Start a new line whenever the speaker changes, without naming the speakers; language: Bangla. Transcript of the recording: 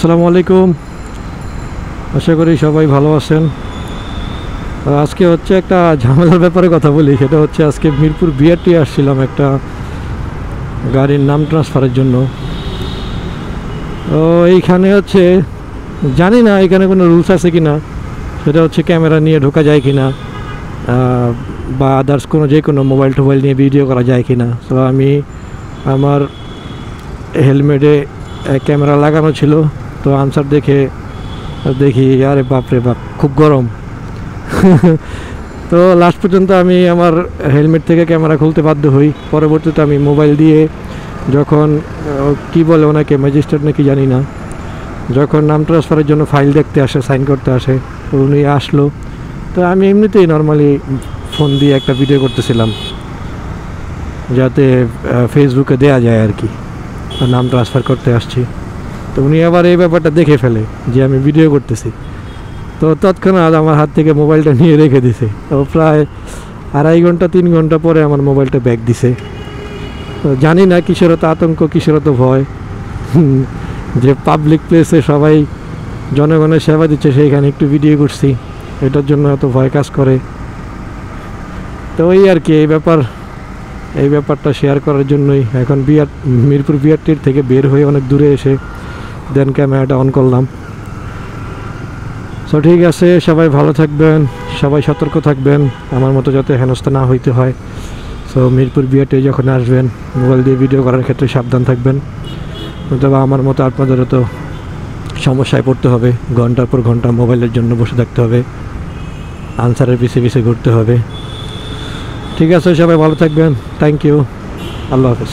আসসালামু আলাইকুম, আশা করি সবাই ভালো আছেন। আজকে হচ্ছে একটা ঝামেলার ব্যাপারে কথা বলি। সেটা হচ্ছে আজকে মিরপুর বিআরটি আসছিলাম একটা গাড়ির নাম ট্রান্সফারের জন্য। তো এইখানে হচ্ছে জানি না এখানে কোনো রুলস আছে কি না, সেটা হচ্ছে ক্যামেরা নিয়ে ঢোকা যায় কি না, বা আদার্স যে কোনো মোবাইল টোবাইল নিয়ে ভিডিও করা যায় কি না। তো আমি আমার হেলমেটে ক্যামেরা লাগানো ছিল, তো আনসার দেখি আরে বাপরে বাপ খুব গরম। তো লাস্ট পর্যন্ত আমি আমার হেলমেট থেকে ক্যামেরা খুলতে বাধ্য হই। পরবর্তীতে আমি মোবাইল দিয়ে যখন কি বলে ওনাকে, ম্যাজিস্ট্রেট নাকি জানি না, যখন নাম ট্রান্সফারের জন্য ফাইল দেখতে আসে, সাইন করতে আসে, তো উনি আসলো। তো আমি এমনিতেই নর্মালি ফোন দিয়ে একটা ভিডিও করতেছিলাম যাতে ফেসবুকে দেয়া যায় আর কি, নাম ট্রান্সফার করতে আসছি। তো উনি আবার এই ব্যাপারটা দেখে ফেলে যে আমি ভিডিও করতেছি। তো তৎক্ষণাৎ আমার হাত থেকে মোবাইলটা নিয়ে রেখে দিছে। তো প্রায় 2.5 ঘন্টা 3 ঘন্টা পরে আমার মোবাইলটা ব্যাক দিছে। তো জানি না কিসের তো আতঙ্ক, কিসের তো ভয়, যে পাবলিক প্লেসে সবাই জনগণের সেবা দিচ্ছে, সেইখানে একটু ভিডিও করছি, এটার জন্য এত ভয় কাজ করে। তো ওই আর কি এই ব্যাপারটা শেয়ার করার জন্যই এখন মিরপুর বিআরটির থেকে বের হয়ে অনেক দূরে এসে দেন ক্যামেরাটা অন করলাম। সো ঠিক আছে, সবাই ভালো থাকবেন, সবাই সতর্ক থাকবেন, আমার মতো যাতে হেনস্থা না হইতে হয়। সো মিরপুর বিআরটি যখন আসবেন, মোবাইল দিয়ে ভিডিও করার ক্ষেত্রে সাবধান থাকবেন, অথবা আমার মতো আপনাদেরও তো সমস্যায় পড়তে হবে। ঘন্টার পর ঘন্টা মোবাইলের জন্য বসে থাকতে হবে, আনসারের পিছে ঘুরতে হবে। ঠিক আছে, সবাই ভালো থাকবেন, থ্যাংক ইউ, আল্লাহ হাফেজ।